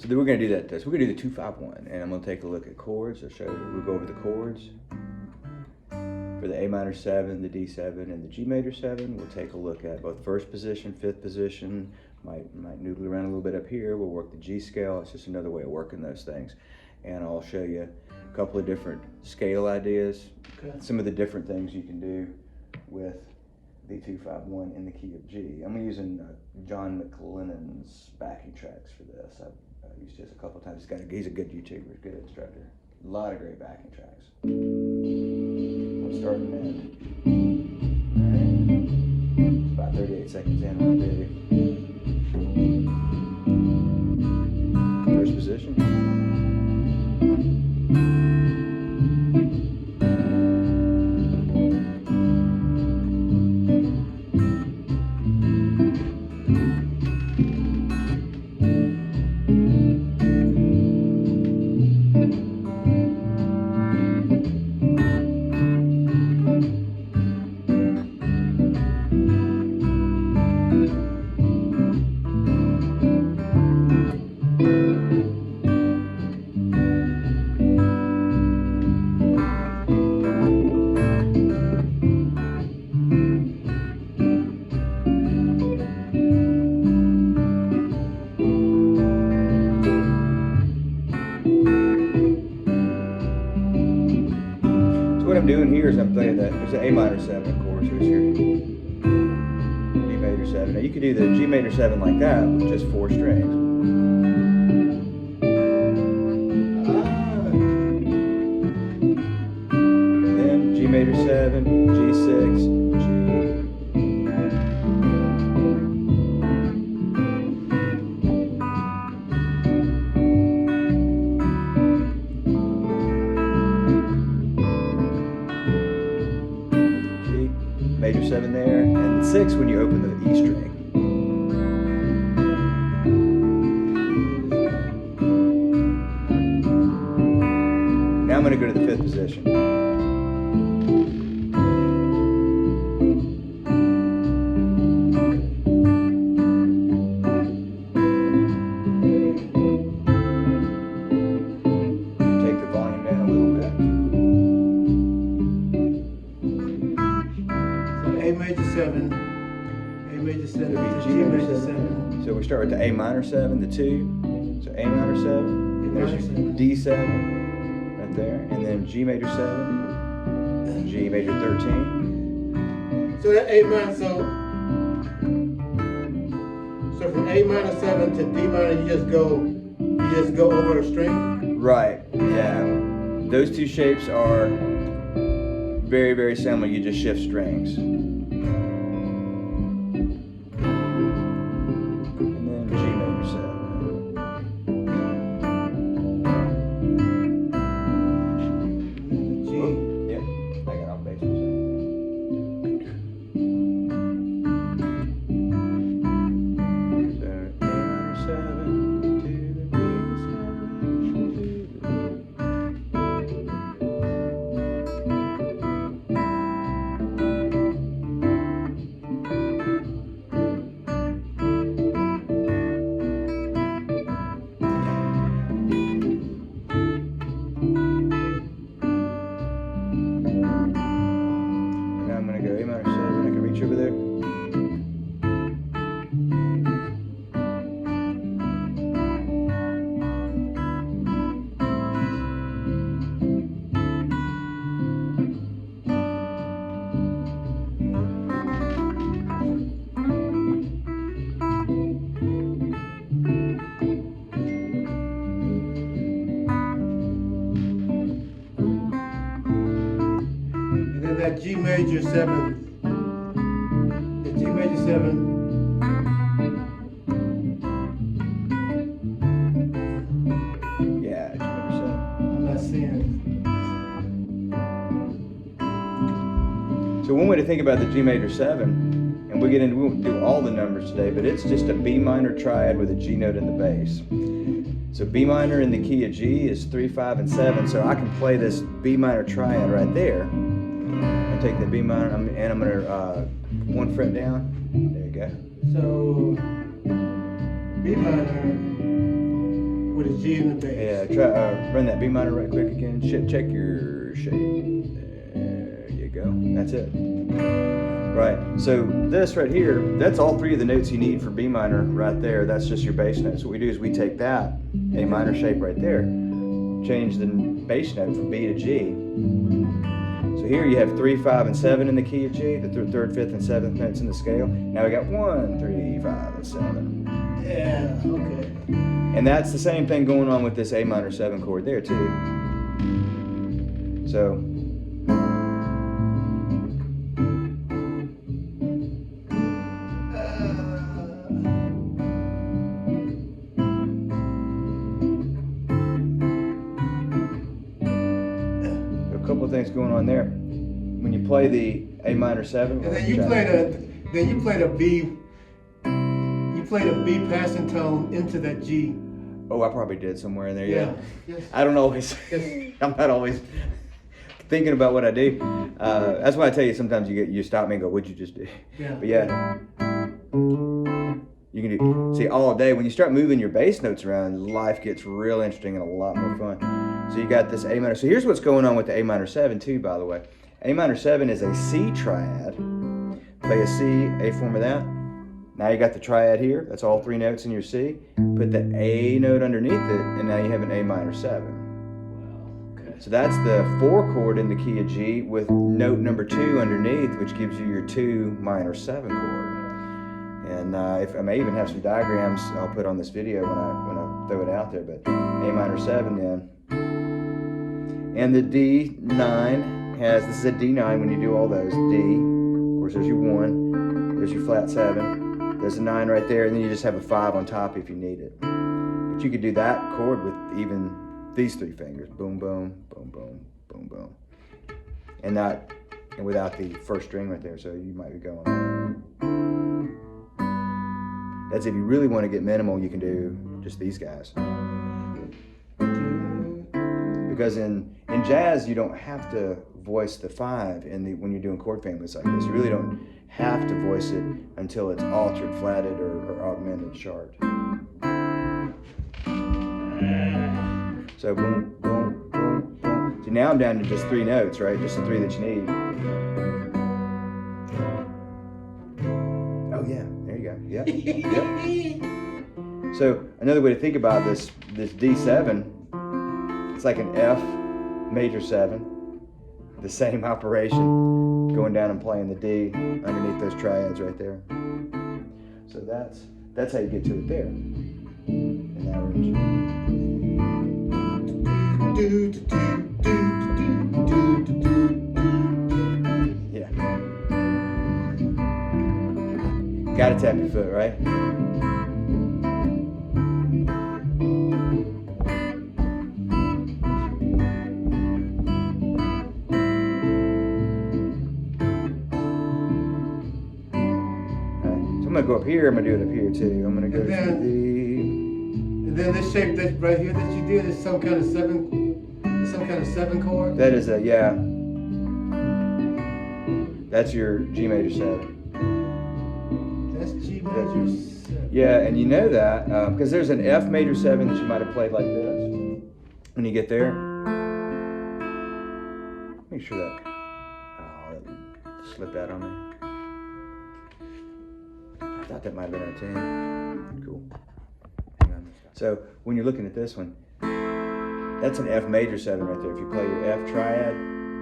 So then we're going to do that. So we're going to do the 2-5-1, and I'm going to take a look at chords. I'll show you. We'll go over the chords for the A minor 7, the D 7, and the G major 7. We'll take a look at both first position, fifth position. Might noodle around a little bit up here. We'll work the G scale. It's just another way of working those things. And I'll show you a couple of different scale ideas, some of the different things you can do with the 2-5-1 in the key of G. I'm using John McLennan's backing tracks for this. I've used this a couple of times. He's a good YouTuber, good instructor. A lot of great backing tracks. I'm starting that. All right. It's about 38 seconds in on the video. First position. What I'm doing here is I'm playing there's an A minor 7, of course. Here's your D major 7. Now you could do the G major 7 like that with just 4 strings. And then G major 7, G6, major 7 there, and 6 when you open the E string. Now I'm going to go to the 5th position. Take the volume down a little bit. A major 7, A major 7, to G major 7. So we start with the A minor 7, the 2. So A minor 7, and there's your D 7 right there, and then G major 7, G major 13. So that A minor, so from A minor 7 to D minor, you just go over a string. Right. Yeah. Those two shapes are very, very similar. You just shift strings. Over there. And then that G major 7. G major 7. Yeah, G major 7. I'm not seeing. So one way to think about the G major 7, and we won't do all the numbers today, but it's just a B minor triad with a G note in the bass. So B minor in the key of G is 3, 5, and 7. So I can play this B minor triad right there. I take the B minor and I'm gonna 1 fret down. There you go. So B minor. with a G in the bass. Yeah, try run that B minor right quick again. Check your shape. There you go. That's it. Right. So this right here, that's all three of the notes you need for B minor right there. That's just your bass notes. What we do is we take that A minor shape right there, change the bass note from B to G. So here you have 3, 5, and 7 in the key of G, the third, fifth, and seventh notes in the scale. Now we got 1, 3, 5, and 7. Yeah, okay. And that's the same thing going on with this A minor 7 chord there too. So a couple of things going on there. When you play the A minor 7, and then you play the B. You play the B passing tone into that G. Oh, I probably did somewhere in there. Yeah. Yes. I don't always. Yes. I'm not always thinking about what I do. That's why I tell you sometimes you stop me and go, "What'd you just do?" Yeah. But yeah, you can do. See, all day when you start moving your bass notes around, life gets real interesting and a lot more fun. So you got this A minor. So here's what's going on with the A minor 7 too, by the way. A minor 7 is a C triad. Play a C, A form of that. Now you got the triad here. That's all three notes in your C. Put the A note underneath it, and now you have an A minor 7. Wow. Okay. So that's the 4 chord in the key of G with note number 2 underneath, which gives you your 2 minor 7 chord. And if I may even have some diagrams I'll put on this video when I throw it out there. But A minor 7 then, and the D9 has, this is a D9 when you do all those. D, of course, there's your 1, there's your flat 7. There's a 9 right there, and then you just have a 5 on top if you need it. But you could do that chord with even these 3 fingers. Boom, boom, boom, boom, boom, boom. And without the first string right there, so you might be going. That's if you really want to get minimal, you can do just these guys. Because in jazz, you don't have to voice the 5 when you're doing chord families like this. You really don't have to voice it until it's altered, flatted, or augmented sharp. So boom, boom, boom, boom. So now I'm down to just 3 notes, right? Just the 3 that you need. Oh yeah, there you go. Yep, yep. So another way to think about this D7, it's like an F major 7. The same operation, going down and playing the D underneath those triads right there. So that's how you get to it there. In that range. Yeah. Gotta tap your foot, right? I'm gonna go up here. I'm gonna do it up here too. I'm gonna go to the. And then this shape that right here that you did is some kind of 7 chord. That is yeah. That's your G major 7. That's G major 7. Yeah, and you know that because there's an F major 7 that you might have played like this. When you get there, make sure that. Oh, that slipped out on me. I thought that might have been our 10. Cool. Hang on. So when you're looking at this one, that's an F major 7 right there. If you play your F triad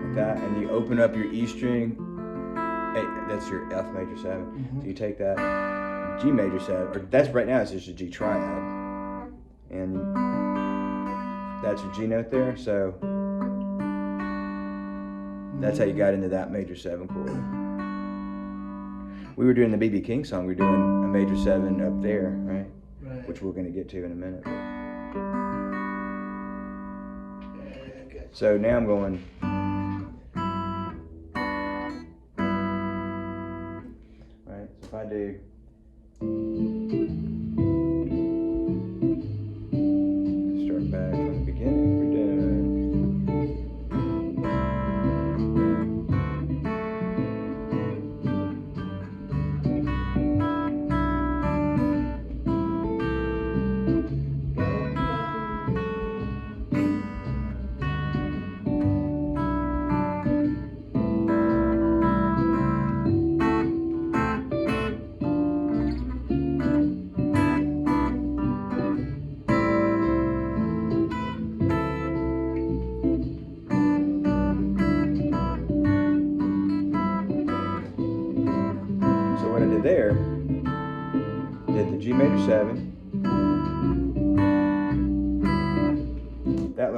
like that, and you open up your E string, that's your F major 7. Mm-hmm. So you take that G major 7, or that's right now it's just a G triad, and that's your G note there. So that's how you got into that major 7 chord. We were doing the B.B. King song. We were doing a major 7 up there, right? Right. Which we're going to get to in a minute. So now I'm going. Right. So if I do. Start back from the beginning. We're doing.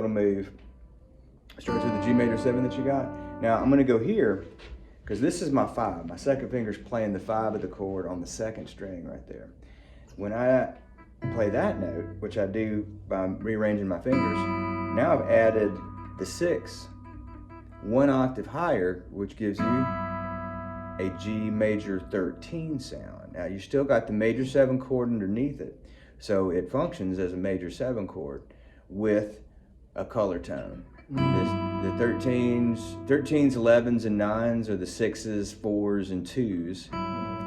little move starts with the G major 7 that you got. Now I'm going to go here because this is my 5. My second finger's playing the 5 of the chord on the second string right there. When I play that note, which I do by rearranging my fingers, now I've added the 6 1 octave higher, which gives you a G major 13 sound. Now you still got the major 7 chord underneath it, so it functions as a major 7 chord with a color tone. The 13s, 11s, and 9s are the 6s, 4s, and 2s,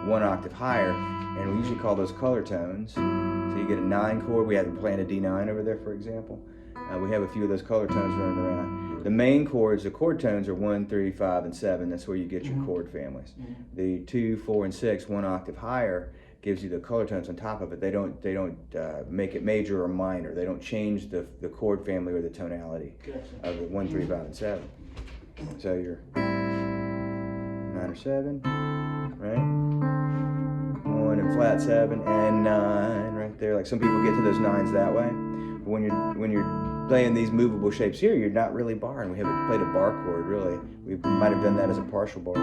1 octave higher, and we usually call those color tones. So you get a 9 chord. We have them playing a D9 over there, for example. We have a few of those color tones running around. The main chords, the chord tones are 1, 3, 5, and 7. That's where you get your chord families. The 2, 4, and 6, 1 octave higher, gives you the color tones on top of it. They don't make it major or minor. They don't change the chord family or the tonality of the 1, 3, 5, and 7. So you're minor 7, right? 1 and flat 7 and 9 right there. Like some people get to those 9s that way. But when you're playing these movable shapes here, you're not really barring. We haven't played a bar chord really. We might have done that as a partial bar.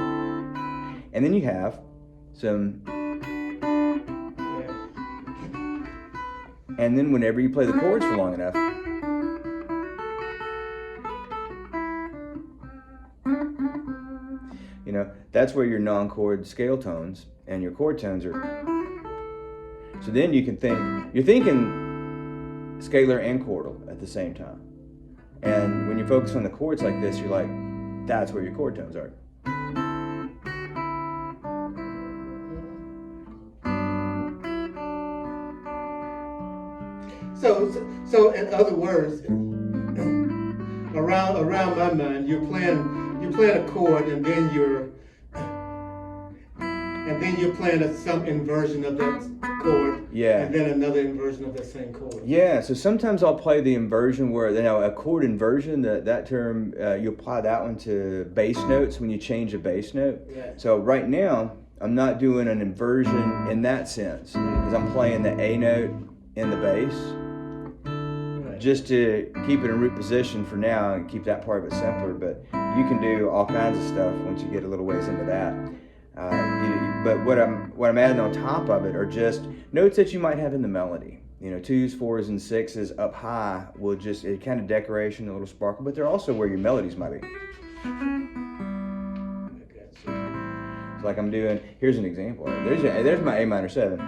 And then you have some. And then whenever you play the chords for long enough, you know, that's where your non-chord scale tones and your chord tones are. So then you can you're thinking scalar and chordal at the same time. And when you focus on the chords like this, you're like, that's where your chord tones are. So in other words, around my mind, you're playing a chord, and then you're playing some inversion of that chord. Yeah. And then another inversion of that same chord. Yeah. So sometimes I'll play the inversion where a chord inversion. That term you apply that one to bass notes when you change a bass note. Yeah. So right now I'm not doing an inversion in that sense because I'm playing the A note in the bass. Just to keep it in root position for now and keep that part of it simpler, but you can do all kinds of stuff once you get a little ways into that. But what I'm adding on top of it are just notes that you might have in the melody. You know, 2s, 4s, and 6s up high will just it kind of decoration, a little sparkle, but they're also where your melodies might be. So like I'm doing. Here's an example. There's my A minor 7.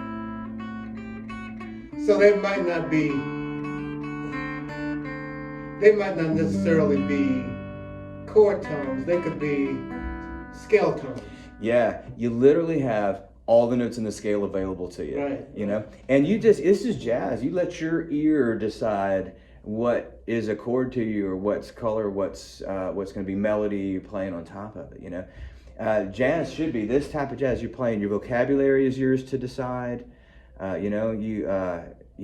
So they might not necessarily be chord tones. They could be scale tones. Yeah, you literally have all the notes in the scale available to you. Right. You know, and this is jazz. You let your ear decide what is a chord to you, or what's color, what's going to be melody you're playing on top of it. You know, jazz should be this type of jazz. You're playing. Your vocabulary is yours to decide. You know, you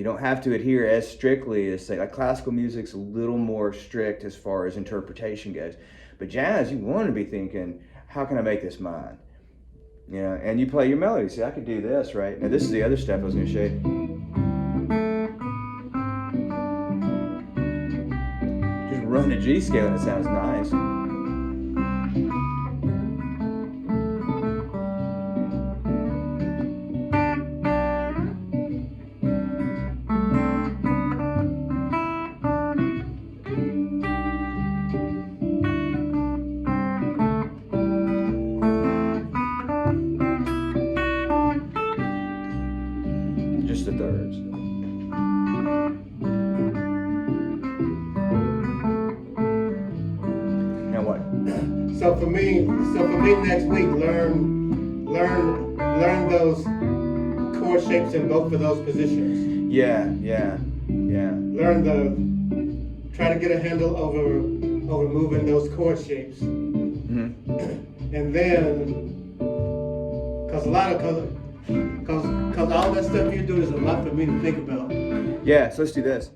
don't have to adhere as strictly as, say, like classical music's a little more strict as far as interpretation goes. But jazz, you want to be thinking, how can I make this mine? You know, and you play your melody. See, I could do this, right? Now, this is the other step I was going to show you. Just run a G scale and it sounds nice. Just the thirds. Now what? So for me next week, learn those chord shapes in both of those positions. Yeah. Try to get a handle over moving those chord shapes. Mm-hmm. And then, cause all that stuff you do is a lot for me to think about. Yeah, so let's do this.